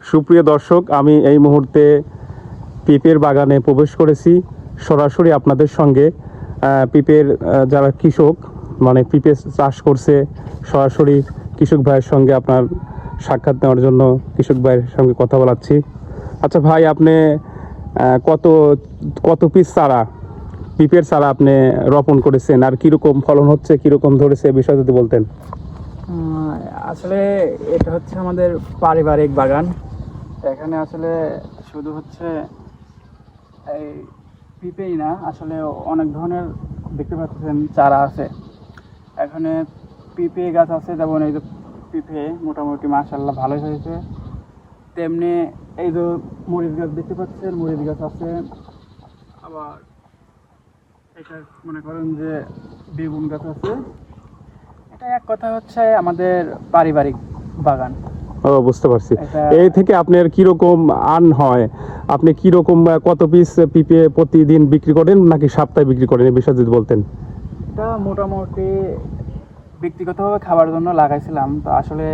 সুপ্রিয় দর্শক, আমি এই মুহূর্তে পিপের বাগানে প্রবেশ করেছি। সরাসরি আপনাদের সঙ্গে পিপের যারা কৃষক মানে পিপে চাষ করছে, সরাসরি কৃষক ভাইয়ের সঙ্গে আপনার সাক্ষাৎ নেওয়ার জন্য কৃষক ভাইয়ের সঙ্গে কথা বলাচ্ছি। আচ্ছা ভাই, আপনি কত কত পিস চারা পিপের চারা আপনি রোপণ করেছেন, আর কীরকম ফলন হচ্ছে, কীরকম ধরেছে, এ বিষয়ে যদি বলতেন। আসলে এটা হচ্ছে আমাদের পারিবারিক বাগান। এখানে আসলে শুধু হচ্ছে এই পিঁপেই না, আসলে অনেক ধরনের দেখতে পাচ্ছেন চারা আছে। এখানে পিঁপে গাছ আছে, যেমন এই যে পিঁপে মোটামুটি মাশাআল্লাহ ভালোই হয়েছে। তেমনি এই যে মরিচ গাছ দেখতে পাচ্ছেন, মরিচ গাছ আছে। আবার এটা মনে করেন যে বেগুন গাছ আছে। এটা এক কথা হচ্ছে আমাদের পারিবারিক বাগান। ও, বুঝতে পারছি। এটা- এই থেকে আপনার কিরকম আর্ন হয়? আপনি কিরকম কত পিস পিপে প্রতিদিন বিক্রি করেন নাকি সপ্তাহে বিক্রি করেন, এই বিষয়ে যদি বলতেন। এটা মোটামুটি ব্যক্তিগতভাবে খাবার জন্য লাগাইছিলাম। তো আসলে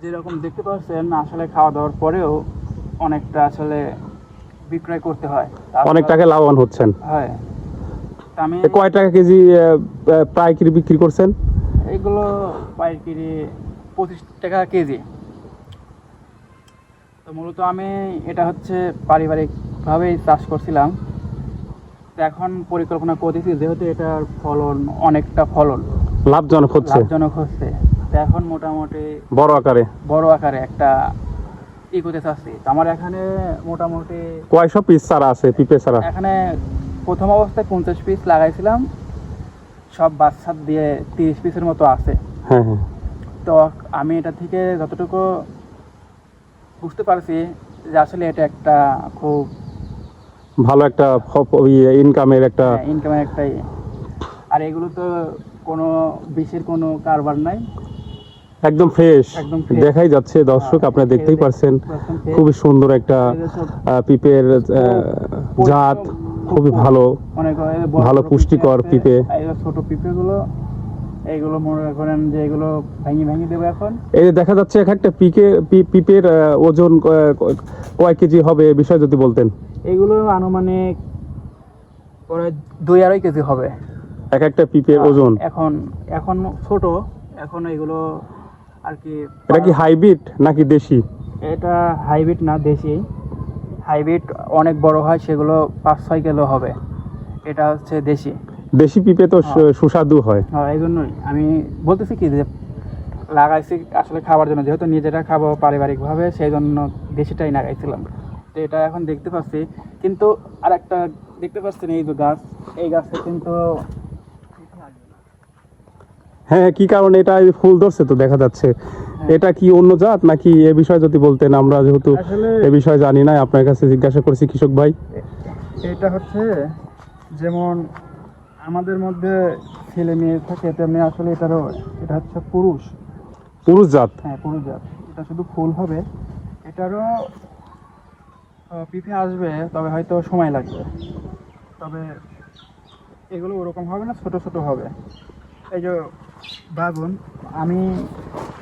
যেরকম দেখতে পাচ্ছেন, আসলে খাওয়া দাওয়ার পরেও অনেকটা আসলে বিক্রয় করতে হয়। অনেক টাকা লাভবান হচ্ছেন। হয়। তা আমি কয় টাকা কেজি পাইকারি বিক্রি করছেন? এগুলো পাইকারি 25 টাকা কেজি। তো মূলত আমি এটা হচ্ছে পারিবারিকভাবেই চাষ করছিলাম। তো এখন পরিকল্পনা করতেছি, যেহেতু এটার ফলন অনেকটা লাভজনক হচ্ছে, লাভজনক হচ্ছে। তো এখন মোটামুটি বড় আকারে একটা করতে চাচ্ছি। তো আমার এখানে মোটামুটি কয়শো পিস চারা আছে পিপে চারা? এখানে প্রথম অবস্থায় 50 পিস লাগাইছিলাম, সব বাচ্চা দিয়ে 30 পিসের মতো আছে। হ্যাঁ হ্যাঁ। তো আমি এটা থেকে যতটুকু বুঝতে পারছি যে আসলে এটা একটা খুব ভালো একটা ইনকামের একটা ইনকামের একটাই। আর এগুলো তো কোনো বিষের কোনো কারবার নাই, একদম ফ্রেশ একদম fresh। দেখাই যাচ্ছে দর্শক, হ্যাঁ, আপনারা দেখতেই এই যে পারছেন। fresh। খুবই সুন্দর একটা এই যে সব পিপের জাত, খুবই ভালো, অনেক ভালো পুষ্টিকর পিঁপে। এই যে ছোট পিঁপেগুলো, এইগুলো মনে করেন যে এগুলো ভেঙে দেবো এখন। এই যে দেখা যাচ্ছে এক একটা পিপের ওজন কয় কেজি হবে, এ বিষয়ে যদি বলতেন। এগুলো আনুমানিক প্রায় 2-2.5 কেজি হবে এক একটা পিপের ওজন। এখন এখন ছোট, এখন এগুলো আর কি। এটা কি হাইব্রিড নাকি দেশি? এটা হাইব্রিড না, দেশি। হাইব্রিড অনেক বড় হয়, সেগুলো 5-6 কিলো হবে। এটা হচ্ছে দেশি। দেশি পিপে তো সুস্বাদু হয়। হ্যাঁ, এই জন্যই আমি বলতেছি কি যে লাগাইছি আসলে খাবার জন্য, যেহেতু নিজেরা খাবো পারিবারিকভাবে, সেই জন্য দেশিটাই লাগাইছিলাম। তো এটা এখন দেখতে পাচ্ছি, কিন্তু আর একটা দেখতে পাচ্ছেন এই যে গাছ, এই গাছে কিন্তু হ্যাঁ, কি কারণে এটা ফুল ধরছে তো দেখা যাচ্ছে। এটা কি অন্য জাত নাকি, এ বিষয়ে যদি বলতেন। আমরা যেহেতু আসলে এ বিষয়ে জানি না, আপনার কাছে জিজ্ঞাসা করছি কৃষক ভাই। এটা হচ্ছে যেমন আমাদের মধ্যে ছেলে মেয়ে থাকে, তেমনি আসলে এটা হচ্ছে পুরুষ জাত। হ্যাঁ, পুরুষ জাত। এটা শুধু ফুল হবে, এটারও পিঠে আসবে, তবে হয়তো সময় লাগবে। তবে এগুলো ওরকম হবে না, ছোট ছোট হবে। এই যে বাগুন, আমি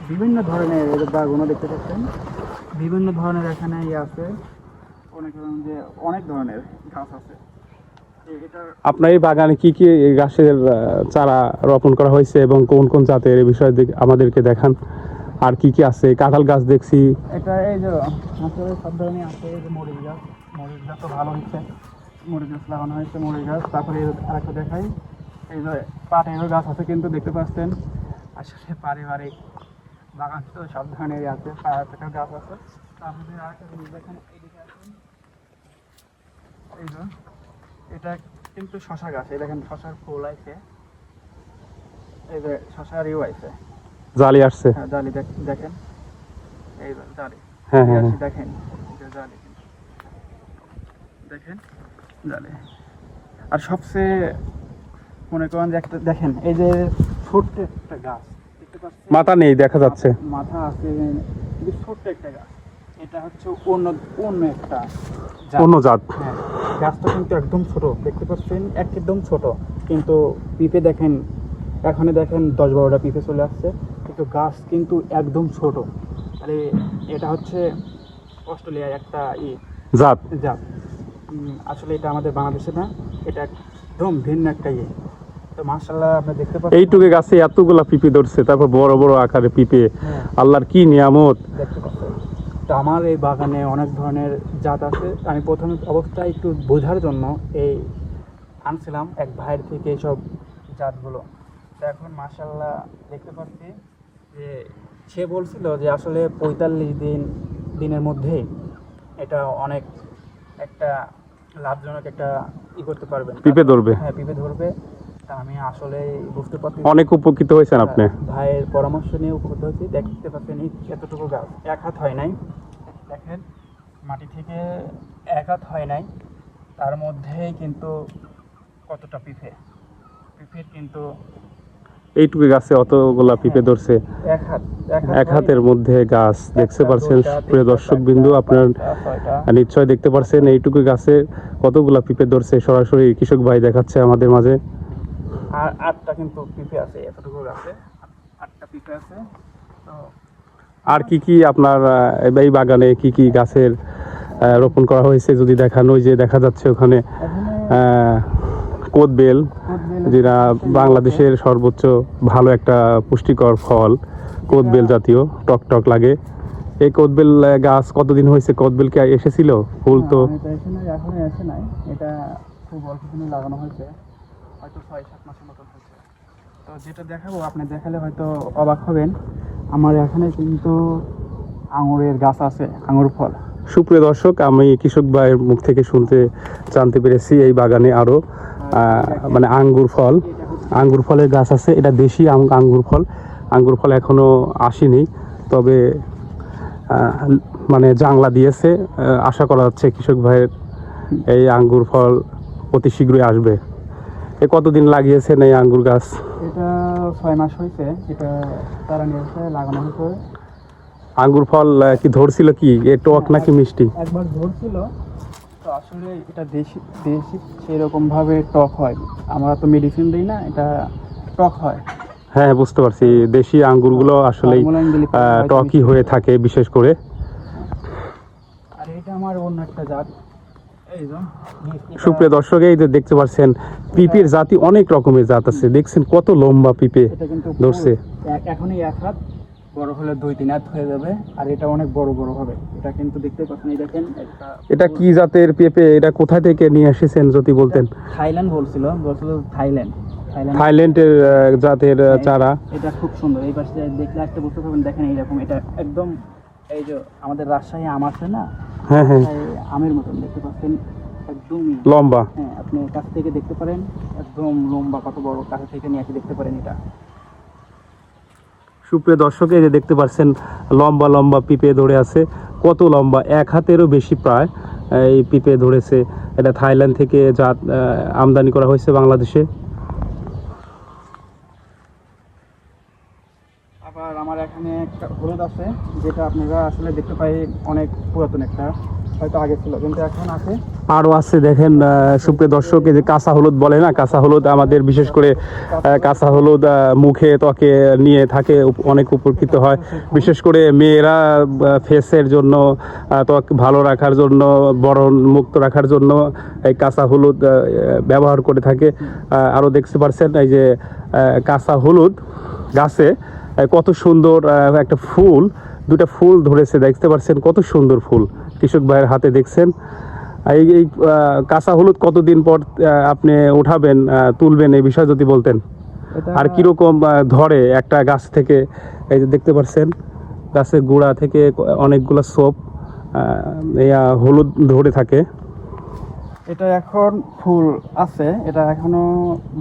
বিভিন্ন ধরনের এই যে বাগুনও দেখতে পাচ্ছেন, বিভিন্ন ধরনের এখানে আছে, অনেক ধরনের গাছ আছে। এটার আপনার এই বাগানে কি কি গাছের চারা রোপণ করা হয়েছে এবং কোন কোন জাতের, এ বিষয়ে আমাদেরকে দেখান। আর কি কি আছে? কাঁঠাল গাছ দেখছি। এটা এই যে আসলে সব ধরনের আছে। এই যে মরিচ গাছ তো ভালো হচ্ছে, মরিচ গাছ লাগানো হয়েছে, মরিচ গাছ। তারপরে আরেকটা দেখাই, এই যে পাটেরও গাছ আছে, কিন্তু দেখতে পাচ্ছেন আসলে পারিবারিক বাগান তো সব ধরনেরই আছে, পাটের গাছ আছে। তারপরে আরেকটা জিনিস দেখেন, এইদিকে আছেন এই যে, এটা কিন্তু শশা গাছ। এই দেখেন শশার ফুল আছে, এই যে শশার আছে, জালি আসছে। হ্যাঁ জালি দেখেন, এই যে জালি। হ্যাঁ হ্যাঁ হ্যাঁ। দেখেন এই যে জালি, দেখেন জালি। আর সবচেয়ে মনে করেন যে একটা দেখেন, এই যে ছোট্ট একটা গাছ দেখতে পাচ্ছেন, মাথা নেই দেখা যাচ্ছে। মাথা আছে কিন্তু ছোট্ট একটা গাছ। এটা হচ্ছে অন্য একটা অন্য জাত। হ্যাঁ, গাছটা কিন্তু একদম ছোট দেখতে পাচ্ছেন, একদম ছোট। কিন্তু পিঁপে দেখেন, এখানে দেখেন 10-12টা পিঁপে চলে আসছে, কিন্তু গাছ কিন্তু একদম ছোট। আর আর এটা হচ্ছে অস্ট্রেলিয়ার একটা জাত। জাত। আসলে এটা আমাদের বাংলাদেশে না, এটা একদম ভিন্ন একটা তো মাশাআল্লাহ আপনি দেখতে পাচ্ছেন এইটুকু গাছে এতগুলা পিপে ধরছে, তারপর বড় বড় আকারে পিপে, হ্যাঁ, আল্লাহর কি নিয়ামত। দেখতে পাচ্ছেন। তো আমার এই বাগানে অনেক ধরনের জাত আছে। আমি প্রথমে অবস্থায় একটু বোঝার জন্য এই আনছিলাম এক ভাইয়ের থেকে এইসব জাতগুলো। তো এখন মাশাআল্লাহ দেখতে পাচ্ছি যে সে বলছিল যে আসলে 45 দিনের মধ্যেই এটা অনেক একটা লাভজনক একটা করতে পারবেন, পিপে ধরবে। হ্যাঁ পিপে ধরবে। তা আমি আসলে বুঝতে পারছি অনেক উপকৃত হয়েছেন আপনি। ভাইয়ের পরামর্শ নিয়ে উপকৃত হয়েছি। দেখতে পাচ্ছেন এতটুকু গাছ এক হাত হয় নাই, দেখেন মাটি থেকে এক হাত হয় নাই, তার মধ্যেই কিন্তু কতটা পিপের কিন্তু এইটুকু গাছে অতগুলা পিপে ধরছে, এক হাত এক হাতের মধ্যে গাছ। দেখতে পাচ্ছেন প্রিয় দর্শক বিন্দু, আপনার নিশ্চয় দেখতে পাচ্ছেন এইটুকু গাছে কতগুলা পিপে ধরছে। সরাসরি কৃষক ভাই দেখাচ্ছে আমাদের মাঝে। আর 8টা কিন্তু পিপে আছে, এতটুকু গাছে 8টা পিপে আছে। তো আর কি কি আপনার এই বাগানে কি কি গাছের রোপণ করা হয়েছে যদি দেখান। ওই যে দেখা যাচ্ছে ওখানে কোদবেল, যেটা বাংলাদেশের সর্বোচ্চ ভালো একটা পুষ্টিকর ফল, কোদবেল জাতীয়, টক টক লাগে। এই কোদবেল গাছ কতদিন হয়েছে? কোদবেল কি এসেছিল? ফুল তো এখনো এসে নাই, এটা খুব অল্প দিনে লাগানো হয়েছে, হয়তো 6-7 মাসের মতো হয়েছে। তো যেটা দেখাবো আপনি দেখালে হয়তো অবাক হবেন, আমার এখানে কিন্তু আঙুরের গাছ আছে, আঙুর ফল। সুপ্রিয় দর্শক, আমি কৃষক ভাইয়ের মুখ থেকে জানতে পেরেছি এই বাগানে আরো মানে আঙ্গুর ফলের গাছ আছে। এটা দেশি আঙ্গুর ফল এখনো আসেনি, তবে মানে জাংলা দিয়েছে। আশা করা যাচ্ছে কৃষক ভাইয়ের এই আঙ্গুর ফল অতি শীঘ্রই আসবে। কতদিন লাগিয়েছেন এই আঙ্গুর গাছ? এটা 6 মাস হয়েছে, এটা তারা নিয়ে লাগানো হয়েছে। আঙ্গুর ফল কি ধরছিল? কি টক নাকি মিষ্টি? একবার ধরছিল। তো আসলে এটা দেশি সেরকম ভাবে টক হয়, আমরা তো মেডিসিন দিই না, এটা টক হয়। হ্যাঁ, বুঝতে পারছি। দেশি আঙ্গুরগুলো আসলেই টকই হয়ে থাকে বিশেষ করে। আর এটা আমার অন্য একটা জাত। সুপ্রিয় দর্শক, এই যে দেখতে পাচ্ছেন পিপের জাতি অনেক রকমের জাত আছে। দেখছেন কত লম্বা পিপে ধরছে। এখনই এক হাত, বড় হলে 2-3 হাত হয়ে যাবে। আর এটা অনেক বড় বড় হবে। এটা কিন্তু দেখতে পাচ্ছেন, দেখেন এটা কি জাতের পেঁপে? এটা কোথা থেকে নিয়ে এসেছেন যদি বলতেন? থাইল্যান্ড বলছিল থাইল্যান্ডের জাতের চারা। এটা খুব সুন্দর। এই পাশে দেখলে একটা বুঝতে পারবেন, দেখেন এইরকম। এটা একদম এই যে আমাদের রাজশাহী আম আছে না, হ্যাঁ হ্যাঁ, আমের মতন দেখতে পাচ্ছেন, একদমই লম্বা। হ্যাঁ, আপনি কাছ থেকে দেখতে পারেন, একদম লম্বা, কত বড়, কাছ থেকে নিয়ে এসে দেখতে পারেন এটা। সুপ্রিয় দর্শক, এই যে দেখতে পাচ্ছেন লম্বা লম্বা পিপে ধরে আছে। কত লম্বা, এক হাতেরও বেশি প্রায় এই পিপে ধরেছে। এটা থাইল্যান্ড থেকে জাত আমদানি করা হয়েছে বাংলাদেশে। আবার আমার এখানে একটা হলুদ আছে, যেটা আপনারা আসলে দেখতে পাই অনেক পুরাতন, একটা হয়তো আগে ছিল কিন্তু এখন আছে। আরও আছে দেখেন সুপ্রিয় দর্শক, এই যে কাঁচা হলুদ বলে না, কাঁচা হলুদ আমাদের বিশেষ করে কাঁচা হলুদ মুখে ত্বকে নিয়ে থাকে, অনেক উপকৃত হয়। বিশেষ করে মেয়েরা ফেসের জন্য, ত্বক ভালো রাখার জন্য, বরণ মুক্ত রাখার জন্য এই কাঁচা হলুদ ব্যবহার করে থাকে। আরও দেখতে পাচ্ছেন এই যে কাঁচা হলুদ গাছে কত সুন্দর একটা ফুল, দুটা ফুল ধরেছে। দেখতে পাচ্ছেন কত সুন্দর ফুল কৃষক ভাইয়ের হাতে। দেখছেন এই কাঁচা হলুদ কতদিন পর আপনি উঠাবেন, তুলবেন, এই বিষয়ে যদি বলতেন। আর কিরকম ধরে একটা গাছ থেকে? এই যে দেখতে পাচ্ছেন গাছের গোড়া থেকে অনেকগুলো সোপ হলুদ ধরে থাকে। এটা এখন ফুল আছে, এটা এখনো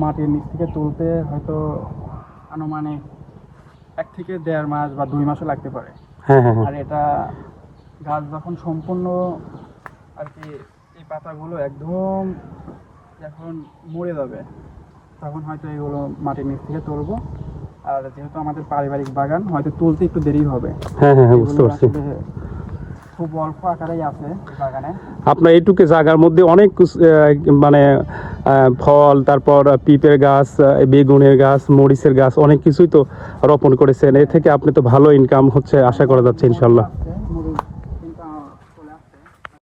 মাটির নিচ থেকে তুলতে হয়তো আনুমানিক 1 থেকে 1.5 মাস বা 2 মাসও লাগতে পারে। হ্যাঁ হ্যাঁ। আর এটা গাছ যখন সম্পূর্ণ আর কি এই পাতাগুলো একদম যখন মরে যাবে, তখন হয়তো এগুলো মাটির নিচ থেকে তুলবো। আর যেহেতু আমাদের পারিবারিক বাগান, হয়তো তুলতে একটু দেরি হবে। হ্যাঁ হ্যাঁ, বুঝতে পারছি। খুব অল্প আকারেই আছে এই বাগানে। আপনার এইটুকু জায়গার মধ্যে অনেক মানে ফল, তারপর পিঁপের গাছ, বেগুনের গাছ, মরিচের গাছ, অনেক কিছুই তো রোপণ করেছেন। এ থেকে আপনি তো ভালো ইনকাম হচ্ছে আশা করা যাচ্ছে ইনশাল্লাহ। আসছে, মরিচ কিন্তু চলে আসছে।